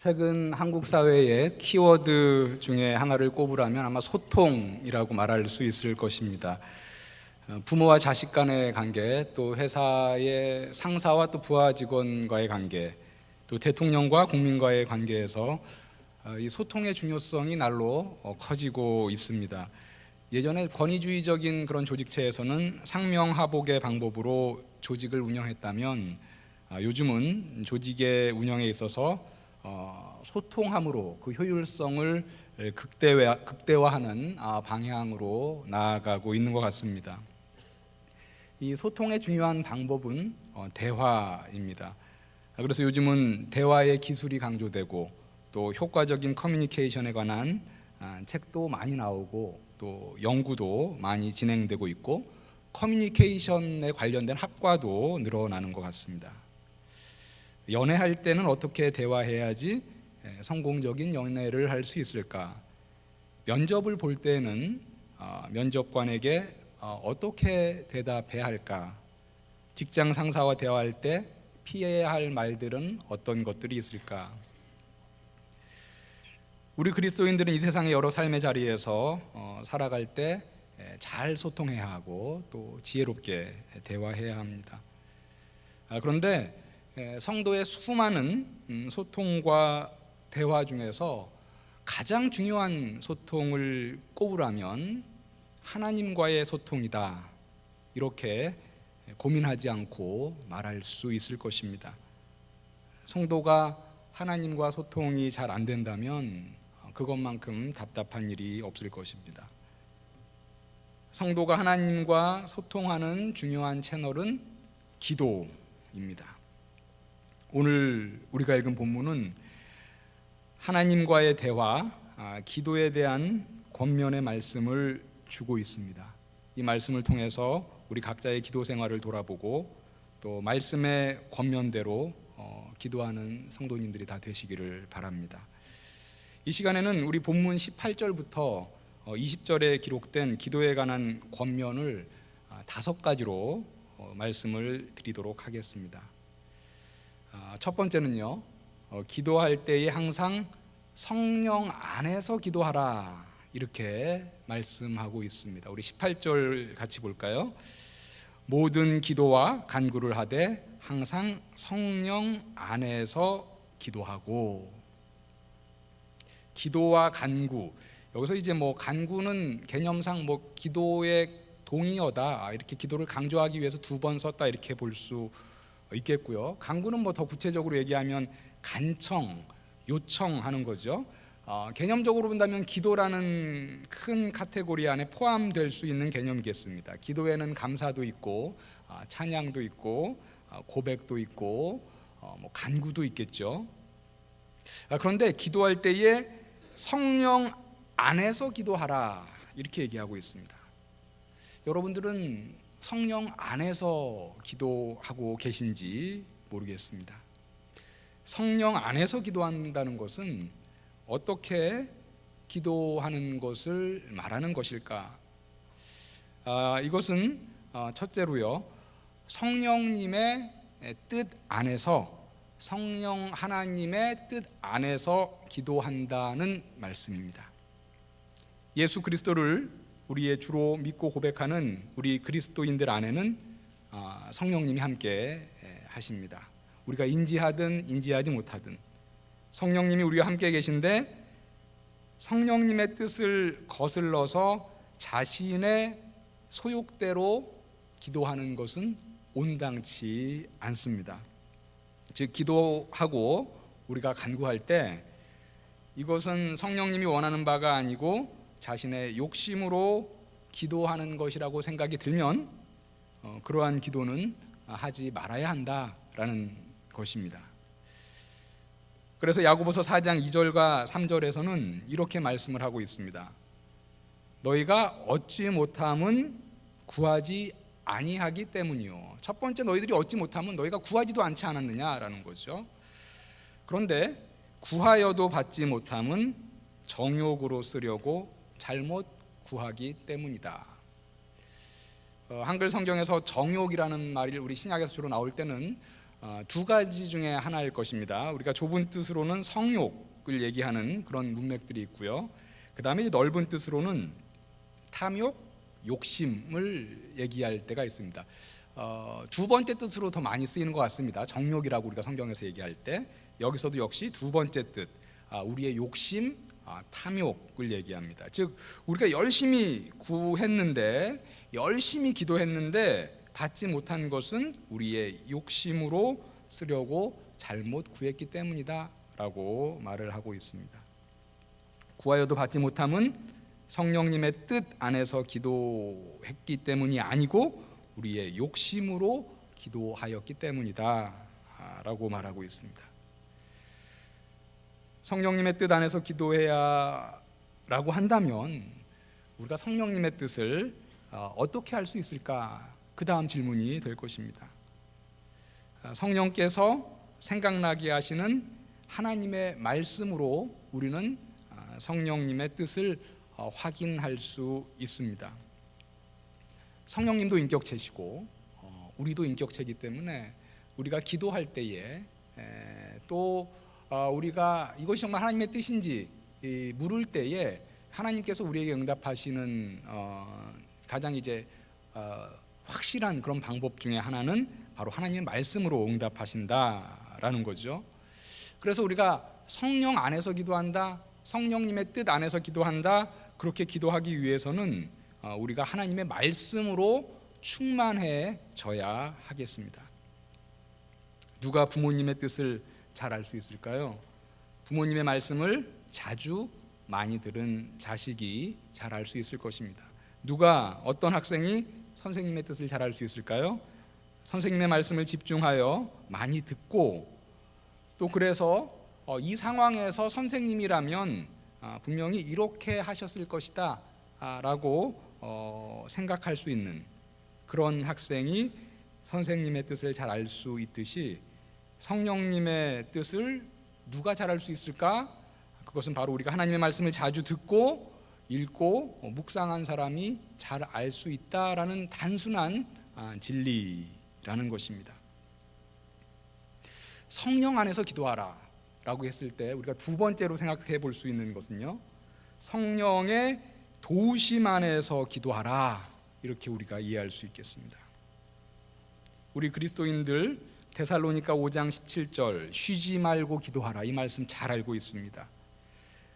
최근 한국 사회의 키워드 중에 하나를 꼽으라면 아마 소통이라고 말할 수 있을 것입니다. 부모와 자식 간의 관계, 또 회사의 상사와 또 부하 직원과의 관계, 또 대통령과 국민과의 관계에서 이 소통의 중요성이 날로 커지고 있습니다. 예전에 권위주의적인 그런 조직체에서는 상명하복의 방법으로 조직을 운영했다면 요즘은 조직의 운영에 있어서 소통함으로 그 효율성을 극대화하는 방향으로 나아가고 있는 것 같습니다. 이 소통의 중요한 방법은 대화입니다. 그래서 요즘은 대화의 기술이 강조되고 또 효과적인 커뮤니케이션에 관한 책도 많이 나오고 또 연구도 많이 진행되고 있고 커뮤니케이션에 관련된 학과도 늘어나는 것 같습니다. 연애할 때는 어떻게 대화해야지 성공적인 연애를 할 수 있을까? 면접을 볼 때는 면접관에게 어떻게 대답해야 할까? 직장 상사와 대화할 때 피해야 할 말들은 어떤 것들이 있을까? 우리 그리스도인들은 이 세상의 여러 삶의 자리에서 살아갈 때 잘 소통해야 하고 또 지혜롭게 대화해야 합니다. 그런데 성도의 수많은 소통과 대화 중에서 가장 중요한 소통을 꼽으라면 하나님과의 소통이다, 이렇게 고민하지 않고 말할 수 있을 것입니다. 성도가 하나님과 소통이 잘 안 된다면 그것만큼 답답한 일이 없을 것입니다. 성도가 하나님과 소통하는 중요한 채널은 기도입니다. 오늘 우리가 읽은 본문은 하나님과의 대화, 기도에 대한 권면의 말씀을 주고 있습니다. 이 말씀을 통해서 우리 각자의 기도 생활을 돌아보고 또 말씀의 권면대로 기도하는 성도님들이 다 되시기를 바랍니다. 이 시간에는 우리 본문 18절부터 20절에 기록된 기도에 관한 권면을 5가지로 말씀을 드리도록 하겠습니다. 첫 번째는요, 기도할 때에 항상 성령 안에서 기도하라, 이렇게 말씀하고 있습니다. 우리 18절 같이 볼까요? 모든 기도와 간구를 하되 항상 성령 안에서 기도하고. 기도와 간구, 여기서 이제 간구는 개념상 기도의 동의어다, 이렇게 기도를 강조하기 위해서 2번 썼다, 이렇게 볼 수 있겠고요. 간구는 더 구체적으로 얘기하면 간청, 요청하는 거죠. 개념적으로 본다면 기도라는 큰 카테고리 안에 포함될 수 있는 개념이겠습니다. 기도에는 감사도 있고 찬양도 있고 고백도 있고 간구도 있겠죠. 그런데 기도할 때에 성령 안에서 기도하라, 이렇게 얘기하고 있습니다. 여러분들은 성령 안에서 기도하고 계신지 모르겠습니다. 성령 안에서 기도한다는 것은 어떻게 기도하는 것을 말하는 것일까? 이것은 첫째로요, 성령님의 뜻 안에서, 성령 하나님의 뜻 안에서 기도한다는 말씀입니다. 예수 그리스도를 우리의 주로 믿고 고백하는 우리 그리스도인들 안에는 성령님이 함께 하십니다. 우리가 인지하든 인지하지 못하든 성령님이 우리와 함께 계신데, 성령님의 뜻을 거슬러서 자신의 소욕대로 기도하는 것은 온당치 않습니다. 즉, 기도하고 우리가 간구할 때 이것은 성령님이 원하는 바가 아니고 자신의 욕심으로 기도하는 것이라고 생각이 들면 그러한 기도는 하지 말아야 한다라는 것입니다. 그래서 야고보서 4장 2절과 3절에서는 이렇게 말씀을 하고 있습니다. 너희가 얻지 못함은 구하지 아니하기 때문이요. 첫 번째, 너희들이 얻지 못함은 너희가 구하지도 않지 않았느냐라는 거죠. 그런데 구하여도 받지 못함은 정욕으로 쓰려고 잘못 구하기 때문이다. 한글 성경에서 정욕이라는 말이 우리 신약에서 주로 나올 때는 두 가지 중에 하나일 것입니다. 우리가 좁은 뜻으로는 성욕을 얘기하는 그런 문맥들이 있고요. 그 다음에 넓은 뜻으로는 탐욕, 욕심을 얘기할 때가 있습니다. 두 번째 뜻으로 더 많이 쓰이는 것 같습니다. 정욕이라고 우리가 성경에서 얘기할 때 여기서도 역시 두 번째 뜻, 우리의 욕심, 탐욕을 얘기합니다. 즉 우리가 열심히 구했는데, 열심히 기도했는데 받지 못한 것은 우리의 욕심으로 쓰려고 잘못 구했기 때문이다 라고 말을 하고 있습니다. 구하여도 받지 못함은 성령님의 뜻 안에서 기도했기 때문이 아니고 우리의 욕심으로 기도하였기 때문이다 라고 말하고 있습니다. 성령님의 뜻 안에서 기도해야 라고 한다면 우리가 성령님의 뜻을 어떻게 할 수 있을까? 그 다음 질문이 될 것입니다. 성령께서 생각나게 하시는 하나님의 말씀으로 우리는 성령님의 뜻을 확인할 수 있습니다. 성령님도 인격체시고 우리도 인격체이기 때문에 우리가 기도할 때에 또 우리가 이것이 정말 하나님의 뜻인지 물을 때에 하나님께서 우리에게 응답하시는 가장 확실한 그런 방법 중에 하나는 바로 하나님의 말씀으로 응답하신다라는 거죠. 그래서 우리가 성령 안에서 기도한다, 성령님의 뜻 안에서 기도한다, 그렇게 기도하기 위해서는 우리가 하나님의 말씀으로 충만해져야 하겠습니다. 누가 부모님의 뜻을 잘 알 수 있을까요? 부모님의 말씀을 자주 많이 들은 자식이 잘 알 수 있을 것입니다. 누가, 어떤 학생이 선생님의 뜻을 잘 알 수 있을까요? 선생님의 말씀을 집중하여 많이 듣고, 또 그래서 이 상황에서 선생님이라면 분명히 이렇게 하셨을 것이다 라고 생각할 수 있는 그런 학생이 선생님의 뜻을 잘 알 수 있듯이, 성령님의 뜻을 누가 잘 알 수 있을까? 그것은 바로 우리가 하나님의 말씀을 자주 듣고 읽고 묵상한 사람이 잘 알 수 있다라는 단순한 진리라는 것입니다. 성령 안에서 기도하라 라고 했을 때 우리가 두 번째로 생각해 볼 수 있는 것은요, 성령의 도우심 안에서 기도하라, 이렇게 우리가 이해할 수 있겠습니다. 우리 그리스도인들 데살로니가 5장 17절 쉬지 말고 기도하라, 이 말씀 잘 알고 있습니다.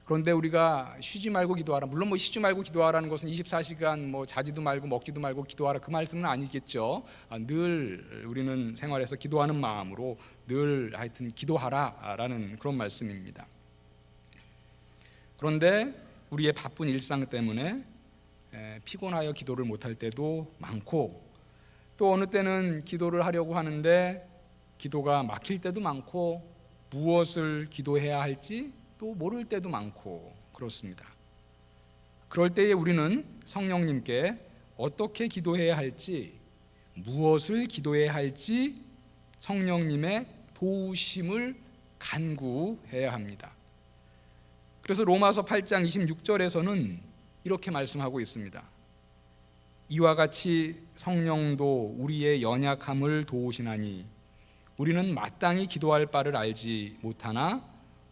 그런데 우리가 쉬지 말고 기도하라, 물론 쉬지 말고 기도하라는 것은 24시간 자지도 말고 먹지도 말고 기도하라, 그 말씀은 아니겠죠. 늘 우리는 생활에서 기도하는 마음으로 늘 하여튼 기도하라라는 그런 말씀입니다. 그런데 우리의 바쁜 일상 때문에 피곤하여 기도를 못할 때도 많고, 또 어느 때는 기도를 하려고 하는데 기도가 막힐 때도 많고, 무엇을 기도해야 할지 또 모를 때도 많고 그렇습니다. 그럴 때에 우리는 성령님께 어떻게 기도해야 할지, 무엇을 기도해야 할지 성령님의 도우심을 간구해야 합니다. 그래서 로마서 8장 26절에서는 이렇게 말씀하고 있습니다. 이와 같이 성령도 우리의 연약함을 도우시나니 우리는 마땅히 기도할 바를 알지 못하나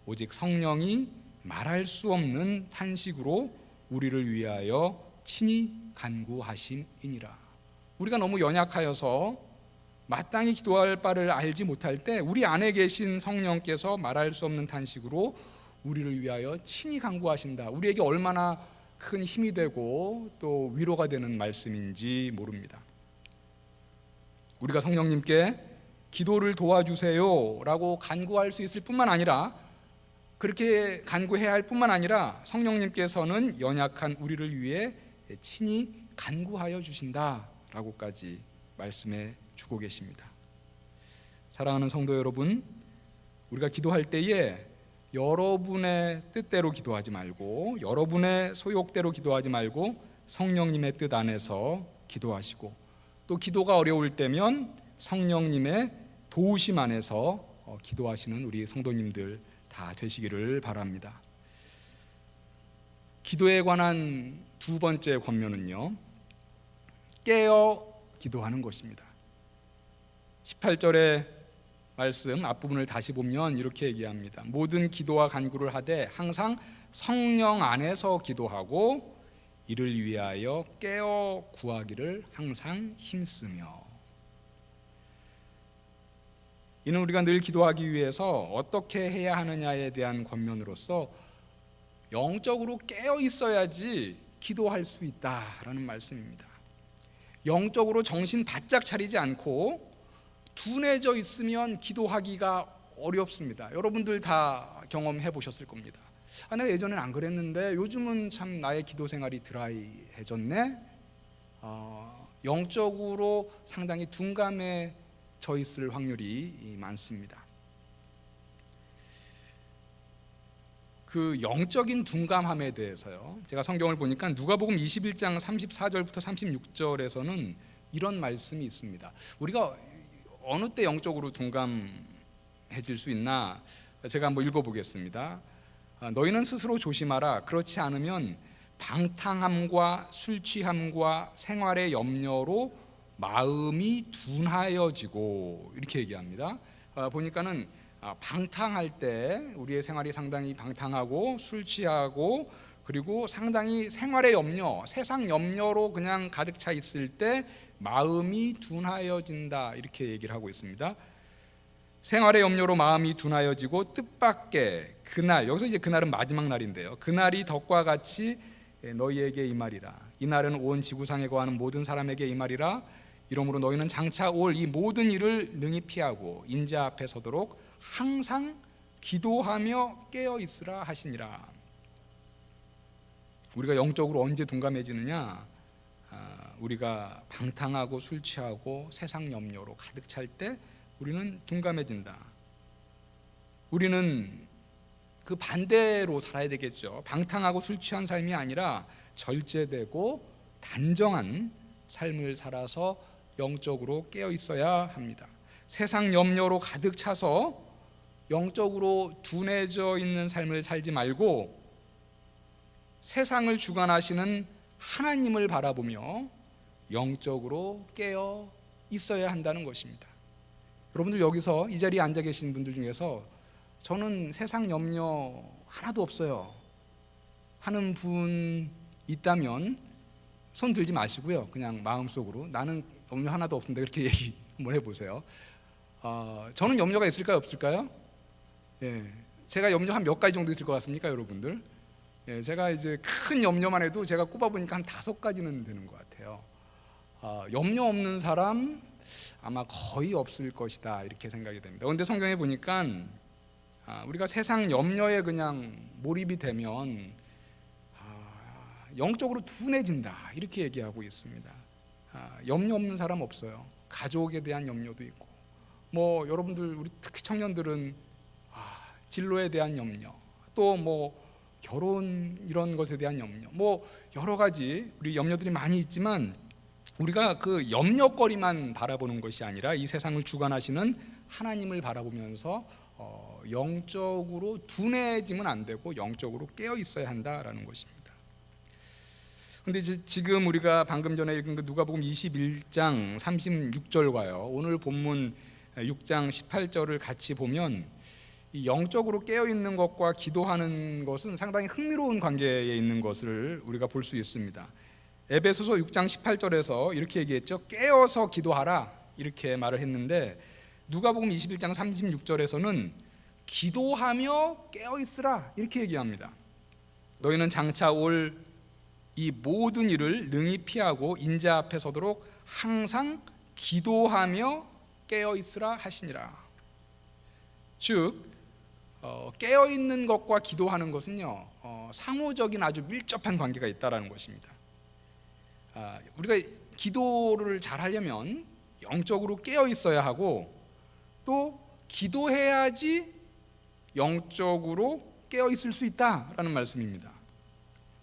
오직 성령이 말할 수 없는 탄식으로 우리를 위하여 친히 간구하심이니라. 우리가 너무 연약하여서 마땅히 기도할 바를 알지 못할 때 우리 안에 계신 성령께서 말할 수 없는 탄식으로 우리를 위하여 친히 간구하신다. 우리에게 얼마나 큰 힘이 되고 또 위로가 되는 말씀인지 모릅니다. 우리가 성령님께 기도를 도와주세요 라고 간구할 수 있을 뿐만 아니라, 그렇게 간구해야 할 뿐만 아니라 성령님께서는 연약한 우리를 위해 친히 간구하여 주신다라고까지 말씀해 주고 계십니다. 사랑하는 성도 여러분, 우리가 기도할 때에 여러분의 뜻대로 기도하지 말고, 여러분의 소욕대로 기도하지 말고 성령님의 뜻 안에서 기도하시고, 또 기도가 어려울 때면 성령님의 도우심 안에서 기도하시는 우리 성도님들 다 되시기를 바랍니다. 기도에 관한 두 번째 권면은요, 깨어 기도하는 것입니다. 18절에 말씀 앞부분을 다시 보면 이렇게 얘기합니다. 모든 기도와 간구를 하되 항상 성령 안에서 기도하고 이를 위하여 깨어 구하기를 항상 힘쓰며. 이는 우리가 늘 기도하기 위해서 어떻게 해야 하느냐에 대한 권면으로서 영적으로 깨어 있어야지 기도할 수 있다라는 말씀입니다. 영적으로 정신 바짝 차리지 않고 둔해져 있으면 기도하기가 어렵습니다. 여러분들 다 경험해 보셨을 겁니다. 내가 예전엔 안 그랬는데 요즘은 참 나의 기도 생활이 드라이해졌네. 영적으로 상당히 둔감해져 있을 확률이 많습니다. 그 영적인 둔감함에 대해서요, 제가 성경을 보니까 누가복음 21장 34절부터 36절에서는 이런 말씀이 있습니다. 우리가 어느 때 영적으로 둔감해질 수 있나? 제가 한번 읽어보겠습니다. 너희는 스스로 조심하라. 그렇지 않으면 방탕함과 술 취함과 생활의 염려로 마음이 둔하여지고, 이렇게 얘기합니다. 보니까는 방탕할 때 우리의 생활이 상당히 방탕하고 술 취하고 그리고 상당히 생활의 염려, 세상 염려로 그냥 가득 차 있을 때 마음이 둔하여진다, 이렇게 얘기를 하고 있습니다. 생활의 염려로 마음이 둔하여지고 뜻밖의 그날, 여기서 이제 그날은 마지막 날인데요, 그날이 덕과 같이 너희에게 임하리라. 이 날은 온 지구상에 거하는 모든 사람에게 임하리라. 이러므로 너희는 장차 올 이 모든 일을 능히 피하고 인자 앞에 서도록 항상 기도하며 깨어 있으라 하시니라. 우리가 영적으로 언제 둔감해지느냐? 우리가 방탕하고 술 취하고 세상 염려로 가득 찰 때 우리는 둔감해진다. 우리는 그 반대로 살아야 되겠죠. 방탕하고 술 취한 삶이 아니라 절제되고 단정한 삶을 살아서 영적으로 깨어 있어야 합니다. 세상 염려로 가득 차서 영적으로 둔해져 있는 삶을 살지 말고 세상을 주관하시는 하나님을 바라보며 영적으로 깨어 있어야 한다는 것입니다. 여러분들 여기서 이 자리에 앉아 계신 분들 중에서 저는 세상 염려 하나도 없어요 하는 분 있다면 손 들지 마시고요, 그냥 마음속으로 나는 염려 하나도 없는데 그렇게 얘기 한번 해보세요. 저는 염려가 있을까요, 없을까요? 제가 염려 한 몇 가지 정도 있을 것 같습니까, 여러분들? 제가 이제 큰 염려만 해도 제가 꼽아보니까 한 5가지는 되는 것 같아요. 염려 없는 사람 아마 거의 없을 것이다, 이렇게 생각이 됩니다. 그런데 성경에 보니까 우리가 세상 염려에 그냥 몰입이 되면 영적으로 둔해진다, 이렇게 얘기하고 있습니다. 염려 없는 사람 없어요. 가족에 대한 염려도 있고, 뭐 여러분들 우리 특히 청년들은 진로에 대한 염려, 또 뭐 결혼 이런 것에 대한 염려, 뭐 여러 가지 우리 염려들이 많이 있지만 우리가 그 염려거리만 바라보는 것이 아니라 이 세상을 주관하시는 하나님을 바라보면서 영적으로 둔해지면 안 되고 영적으로 깨어 있어야 한다라는 것입니다. 그런데 지금 우리가 방금 전에 읽은 그 누가복음 21장 36절과요 오늘 본문 6장 18절을 같이 보면 이 영적으로 깨어 있는 것과 기도하는 것은 상당히 흥미로운 관계에 있는 것을 우리가 볼 수 있습니다. 에베소서 6장 18절에서 이렇게 얘기했죠. 깨어서 기도하라, 이렇게 말을 했는데 누가복음 21장 36절에서는 기도하며 깨어 있으라, 이렇게 얘기합니다. 너희는 장차 올 이 모든 일을 능히 피하고 인자 앞에 서도록 항상 기도하며 깨어 있으라 하시니라. 즉 깨어 있는 것과 기도하는 것은요 상호적인 아주 밀접한 관계가 있다라는 것입니다. 우리가 기도를 잘 하려면 영적으로 깨어 있어야 하고 또 기도해야지 영적으로 깨어 있을 수 있다라는 말씀입니다.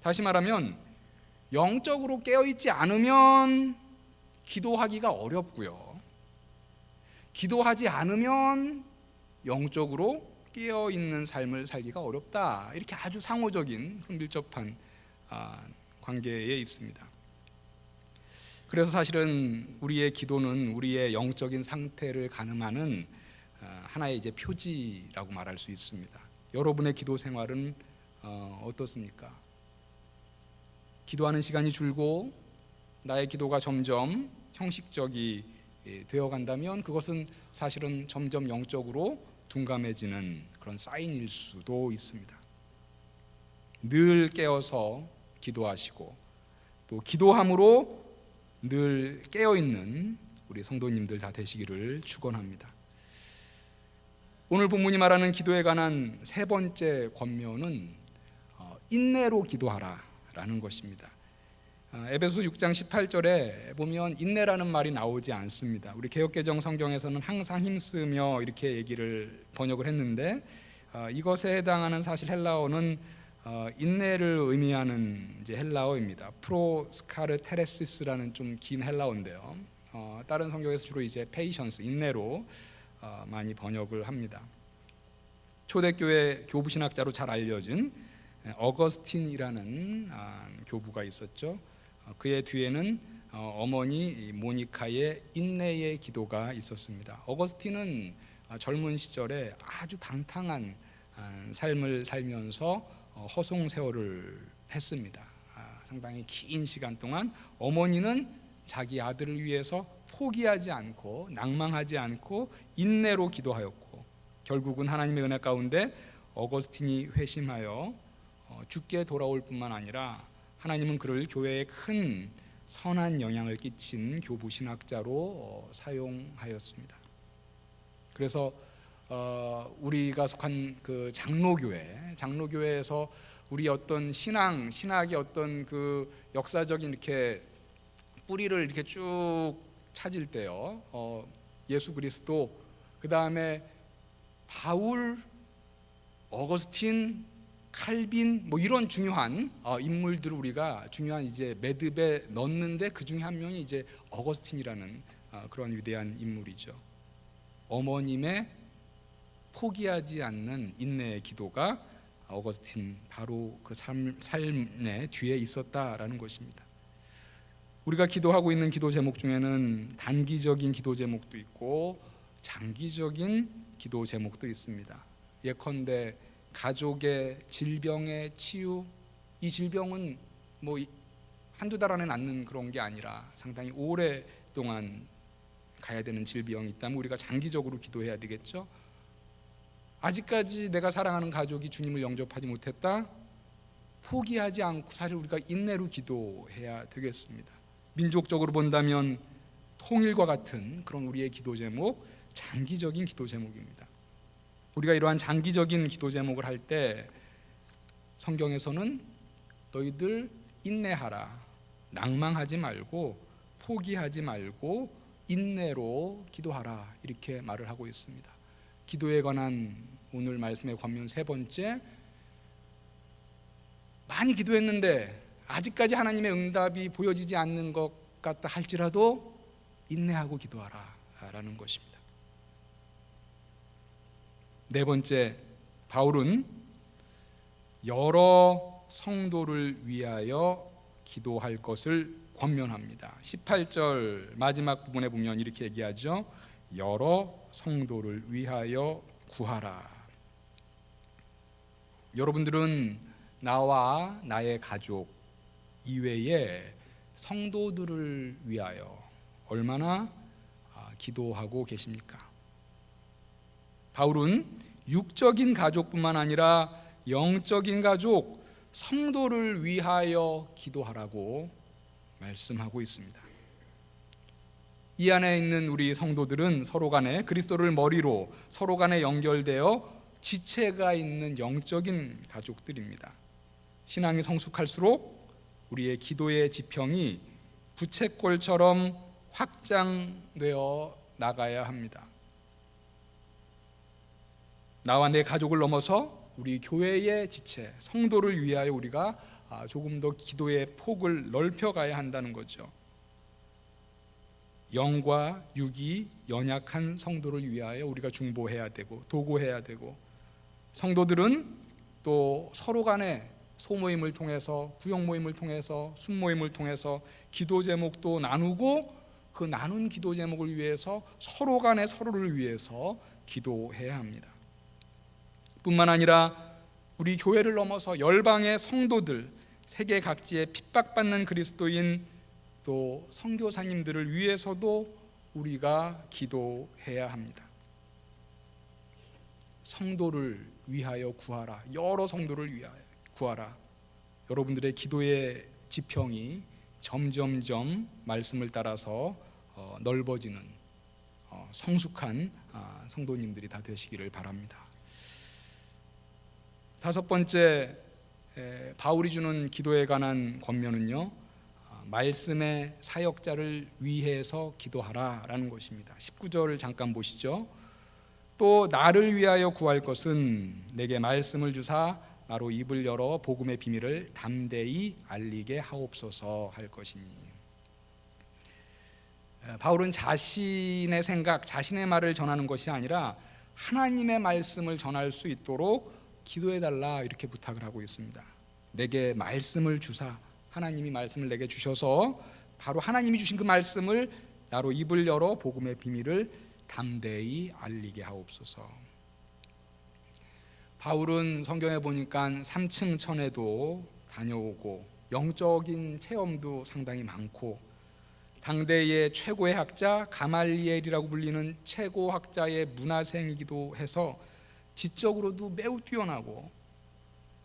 다시 말하면 영적으로 깨어 있지 않으면 기도하기가 어렵고요, 기도하지 않으면 영적으로 깨어 있는 삶을 살기가 어렵다, 이렇게 아주 상호적인 밀접한 관계에 있습니다. 그래서 사실은 우리의 기도는 우리의 영적인 상태를 가늠하는 하나의 이제 표지라고 말할 수 있습니다. 여러분의 기도 생활은 어떻습니까? 기도하는 시간이 줄고 나의 기도가 점점 형식적이 되어 간다면 그것은 사실은 점점 영적으로 둔감해지는 그런 사인일 수도 있습니다. 늘 깨어서 기도하시고 또 기도함으로 늘 깨어있는 우리 성도님들 다 되시기를 축원합니다. 오늘 본문이 말하는 기도에 관한 세 번째 권면은 인내로 기도하라 라는 것입니다. 에베소 6장 18절에 보면 인내라는 말이 나오지 않습니다. 우리 개역개정 성경에서는 항상 힘쓰며 이렇게 얘기를 번역을 했는데 이것에 해당하는 사실 헬라어는 인내를 의미하는 이제 헬라어입니다. 프로스카르테레시스라는 좀 긴 헬라어인데요. 다른 성경에서 주로 이제 페이션스, 인내로 많이 번역을 합니다. 초대교회 교부 신학자로 잘 알려진 어거스틴이라는 교부가 있었죠. 그의 뒤에는 어머니 모니카의 인내의 기도가 있었습니다. 어거스틴은 젊은 시절에 아주 방탕한 삶을 살면서 허송세월을 했습니다. 상당히 긴 시간 동안 어머니는 자기 아들을 위해서 포기하지 않고 낭망하지 않고 인내로 기도하였고 결국은 하나님의 은혜 가운데 어거스틴이 회심하여 죽게 돌아올 뿐만 아니라 하나님은 그를 교회에 큰 선한 영향을 끼친 교부 신학자로 사용하였습니다. 그래서 우리가 속한 그 장로교회에서 우리 어떤 신학의 어떤 그 역사적인 이렇게 뿌리를 이렇게 쭉 찾을 때요, 예수 그리스도, 그 다음에 바울, 어거스틴, 칼빈 뭐 이런 중요한 인물들을 우리가 중요한 이제 매듭에 넣는데 그 중에 한 명이 이제 어거스틴이라는 그런 위대한 인물이죠. 어머님의 포기하지 않는 인내의 기도가 어거스틴 바로 그 삶의 뒤에 있었다라는 것입니다. 우리가 기도하고 있는 기도 제목 중에는 단기적인 기도 제목도 있고 장기적인 기도 제목도 있습니다. 예컨대 가족의 질병의 치유, 이 질병은 뭐 한두 달 안에 낫는 그런 게 아니라 상당히 오랫동안 가야 되는 질병이 있다면 우리가 장기적으로 기도해야 되겠죠. 아직까지 내가 사랑하는 가족이 주님을 영접하지 못했다, 포기하지 않고 사실 우리가 인내로 기도해야 되겠습니다. 민족적으로 본다면 통일과 같은 그런 우리의 기도 제목, 장기적인 기도 제목입니다. 우리가 이러한 장기적인 기도 제목을 할 때 성경에서는 너희들 인내하라, 낭망하지 말고 포기하지 말고 인내로 기도하라 이렇게 말을 하고 있습니다. 기도에 관한 오늘 말씀의 권면 세 번째, 많이 기도했는데 아직까지 하나님의 응답이 보여지지 않는 것 같다 할지라도 인내하고 기도하라 라는 것입니다. 네 번째, 바울은 여러 성도를 위하여 기도할 것을 권면합니다. 18절 마지막 부분에 보면 이렇게 얘기하죠. 여러 성도를 위하여 구하라. 여러분들은 나와 나의 가족 이외에 성도들을 위하여 얼마나 기도하고 계십니까? 바울은 육적인 가족뿐만 아니라 영적인 가족, 성도를 위하여 기도하라고 말씀하고 있습니다. 이 안에 있는 우리 성도들은 서로 간에 그리스도를 머리로 서로 간에 연결되어 지체가 있는 영적인 가족들입니다. 신앙이 성숙할수록 우리의 기도의 지평이 부채꼴처럼 확장되어 나가야 합니다. 나와 내 가족을 넘어서 우리 교회의 지체, 성도를 위하여 우리가 조금 더 기도의 폭을 넓혀가야 한다는 거죠. 영과 육이 연약한 성도를 위하여 우리가 중보해야 되고 도구해야 되고, 성도들은 또 서로 간에 소모임을 통해서, 구역 모임을 통해서, 순모임을 통해서 기도 제목도 나누고 그 나눈 기도 제목을 위해서 서로 간에 서로를 위해서 기도해야 합니다. 뿐만 아니라 우리 교회를 넘어서 열방의 성도들, 세계 각지에 핍박받는 그리스도인 또 선교사님들을 위해서도 우리가 기도해야 합니다. 성도를 위하여 구하라. 여러 성도를 위하여 구하라. 여러분들의 기도의 지평이 점점점 말씀을 따라서 넓어지는 성숙한 성도님들이 다 되시기를 바랍니다. 다섯 번째, 바울이 주는 기도에 관한 권면은요, 말씀의 사역자를 위해서 기도하라라는 것입니다. 19절을 잠깐 보시죠. 또 나를 위하여 구할 것은 내게 말씀을 주사 나로 입을 열어 복음의 비밀을 담대히 알리게 하옵소서 할 것이니. 바울은 자신의 생각, 자신의 말을 전하는 것이 아니라 하나님의 말씀을 전할 수 있도록 기도해달라 이렇게 부탁을 하고 있습니다. 내게 말씀을 주사, 하나님이 말씀을 내게 주셔서 바로 하나님이 주신 그 말씀을 나로 입을 열어 복음의 비밀을 담대히 알리게 하옵소서. 바울은 성경에 보니까 3층 천에도 다녀오고 영적인 체험도 상당히 많고 당대의 최고의 학자 가말리엘이라고 불리는 최고 학자의 문화생이기도 해서 지적으로도 매우 뛰어나고,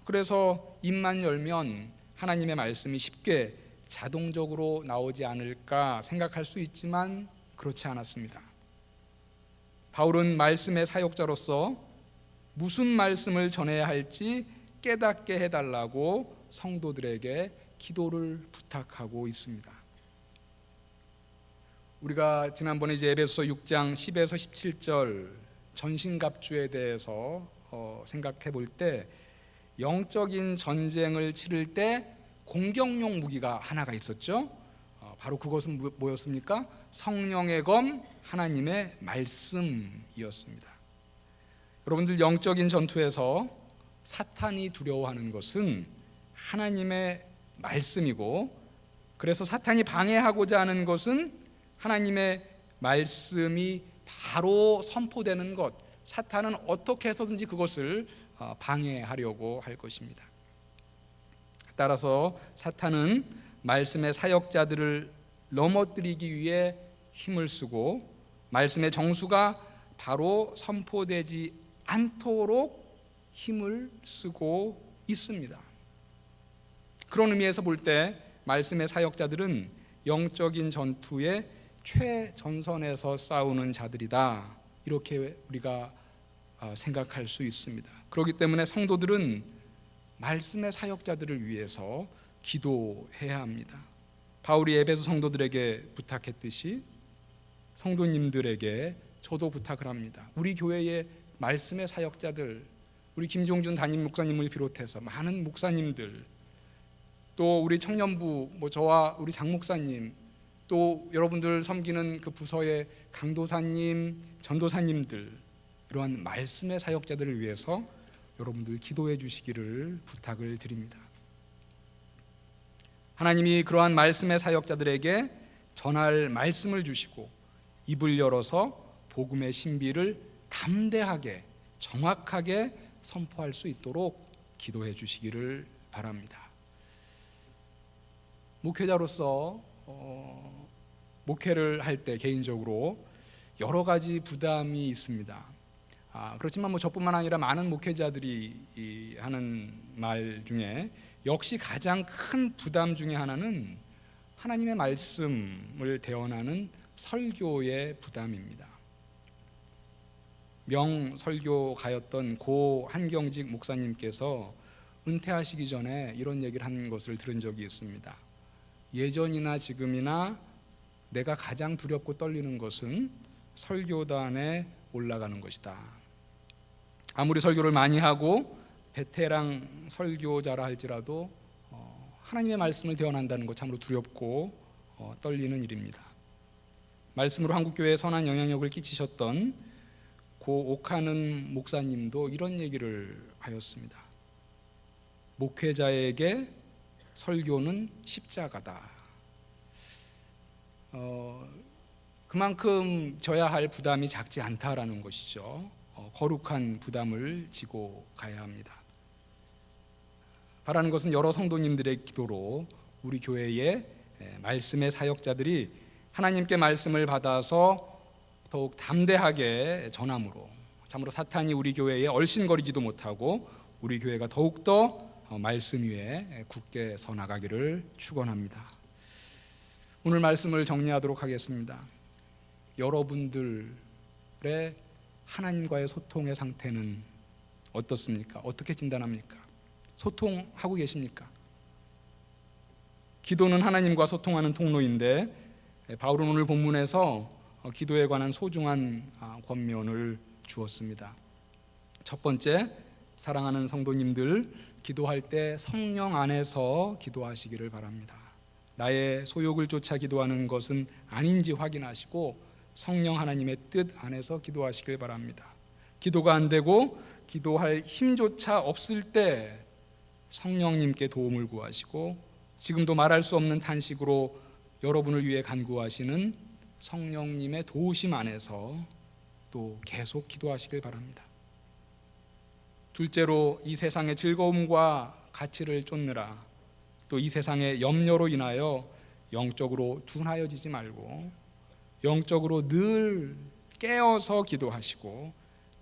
그래서 입만 열면 하나님의 말씀이 쉽게 자동적으로 나오지 않을까 생각할 수 있지만 그렇지 않았습니다. 바울은 말씀의 사역자로서 무슨 말씀을 전해야 할지 깨닫게 해달라고 성도들에게 기도를 부탁하고 있습니다. 우리가 지난번에 이제 에베소서 6장 10에서 17절 전신갑주에 대해서 생각해 볼 때 영적인 전쟁을 치를 때 공격용 무기가 하나가 있었죠. 바로 그것은 뭐였습니까? 성령의 검, 하나님의 말씀이었습니다. 여러분들, 영적인 전투에서 사탄이 두려워하는 것은 하나님의 말씀이고, 그래서 사탄이 방해하고자 하는 것은 하나님의 말씀이 바로 선포되는 것, 사탄은 어떻게 해서든지 그것을 방해하려고 할 것입니다. 따라서 사탄은 말씀의 사역자들을 넘어뜨리기 위해 힘을 쓰고 말씀의 정수가 바로 선포되지 않도록 힘을 쓰고 있습니다. 그런 의미에서 볼 때 말씀의 사역자들은 영적인 전투의 최전선에서 싸우는 자들이다, 이렇게 우리가 생각할 수 있습니다. 그렇기 때문에 성도들은 말씀의 사역자들을 위해서 기도해야 합니다. 바울이 에베소 성도들에게 부탁했듯이 성도님들에게 저도 부탁을 합니다. 우리 교회의 말씀의 사역자들, 우리 김종준 담임 목사님을 비롯해서 많은 목사님들, 또 우리 청년부, 저와 우리 장 목사님, 또 여러분들 섬기는 그 부서의 강도사님, 전도사님들, 이러한 말씀의 사역자들을 위해서 여러분들 기도해 주시기를 부탁을 드립니다. 하나님이 그러한 말씀의 사역자들에게 전할 말씀을 주시고 입을 열어서 복음의 신비를 담대하게 정확하게 선포할 수 있도록 기도해 주시기를 바랍니다. 목회자로서 목회를 할 때 개인적으로 여러 가지 부담이 있습니다. 그렇지만 저뿐만 아니라 많은 목회자들이 하는 말 중에 역시 가장 큰 부담 중에 하나는 하나님의 말씀을 대언하는 설교의 부담입니다. 명설교가였던 고 한경직 목사님께서 은퇴하시기 전에 이런 얘기를 한 것을 들은 적이 있습니다. 예전이나 지금이나 내가 가장 두렵고 떨리는 것은 설교단에 올라가는 것이다. 아무리 설교를 많이 하고 베테랑 설교자라 할지라도 하나님의 말씀을 대언한다는 것 참으로 두렵고 떨리는 일입니다. 말씀으로 한국교회에 선한 영향력을 끼치셨던 고 옥하는 목사님도 이런 얘기를 하였습니다. 목회자에게 설교는 십자가다. 그만큼 져야 할 부담이 작지 않다라는 것이죠. 거룩한 부담을 지고 가야 합니다. 바라는 것은 여러 성도님들의 기도로 우리 교회의 말씀의 사역자들이 하나님께 말씀을 받아서 더욱 담대하게 전함으로 참으로 사탄이 우리 교회에 얼씬거리지도 못하고 우리 교회가 더욱더 말씀 위에 굳게 서 나가기를 축원합니다. 오늘 말씀을 정리하도록 하겠습니다. 여러분들의 하나님과의 소통의 상태는 어떻습니까? 어떻게 진단합니까? 소통하고 계십니까? 기도는 하나님과 소통하는 통로인데 바울은 오늘 본문에서 기도에 관한 소중한 권면을 주었습니다. 첫 번째, 사랑하는 성도님들, 기도할 때 성령 안에서 기도하시기를 바랍니다. 나의 소욕을 쫓아 기도하는 것은 아닌지 확인하시고 성령 하나님의 뜻 안에서 기도하시길 바랍니다. 기도가 안 되고 기도할 힘조차 없을 때 성령님께 도움을 구하시고 지금도 말할 수 없는 탄식으로 여러분을 위해 간구하시는 성령님의 도우심 안에서 또 계속 기도하시길 바랍니다. 둘째로, 이 세상의 즐거움과 가치를 쫓느라 또 이 세상의 염려로 인하여 영적으로 둔하여지지 말고 영적으로 늘 깨어서 기도하시고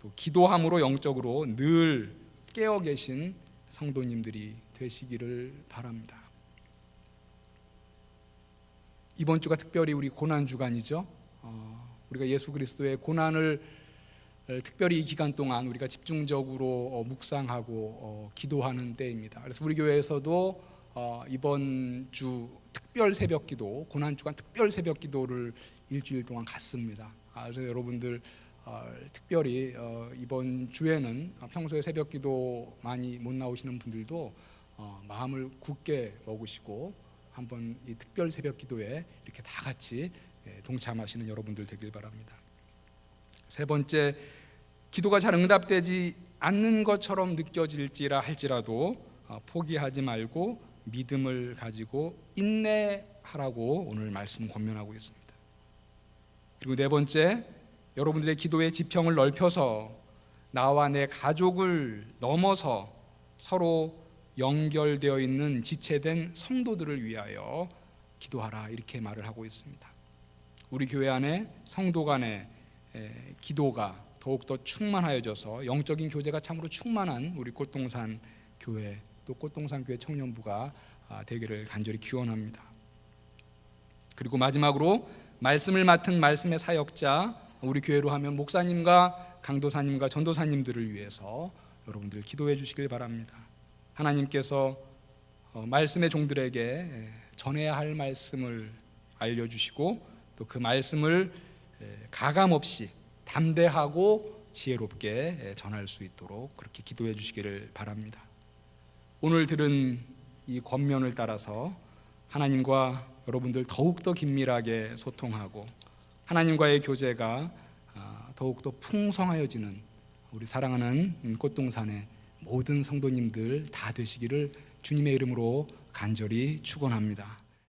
또 기도함으로 영적으로 늘 깨어 계신 성도님들이 되시기를 바랍니다. 이번 주가 특별히 우리 고난 주간이죠. 우리가 예수 그리스도의 고난을 특별히 이 기간 동안 우리가 집중적으로 묵상하고 기도하는 때입니다. 그래서 우리 교회에서도 이번 주 특별 새벽기도, 고난 주간 특별 새벽기도를 일주일 동안 갖습니다. 그래서 여러분들 특별히 이번 주에는 평소에 새벽기도 많이 못 나오시는 분들도 마음을 굳게 먹으시고 한번 이 특별 새벽기도에 이렇게 다 같이 동참하시는 여러분들 되길 바랍니다. 세 번째, 기도가 잘 응답되지 않는 것처럼 느껴질지라 할지라도 포기하지 말고 믿음을 가지고 인내하라고 오늘 말씀 권면하고 있습니다. 그리고 네 번째, 여러분들의 기도의 지평을 넓혀서 나와 내 가족을 넘어서 서로 연결되어 있는 지체된 성도들을 위하여 기도하라, 이렇게 말을 하고 있습니다. 우리 교회 안에 성도 간의 기도가 더욱더 충만하여져서 영적인 교제가 참으로 충만한 우리 꽃동산 교회, 또 꽃동산 교회 청년부가 되기를 간절히 기원합니다. 그리고 마지막으로 말씀을 맡은 말씀의 사역자, 우리 교회로 하면 목사님과 강도사님과 전도사님들을 위해서 여러분들 기도해 주시길 바랍니다. 하나님께서 말씀의 종들에게 전해야 할 말씀을 알려주시고 또 그 말씀을 가감없이 담대하고 지혜롭게 전할 수 있도록 그렇게 기도해 주시기를 바랍니다. 오늘 들은 이 권면을 따라서 하나님과 여러분들 더욱더 긴밀하게 소통하고 하나님과의 교제가 더욱더 풍성하여지는 우리 사랑하는 꽃동산의 모든 성도님들 다 되시기를 주님의 이름으로 간절히 축원합니다.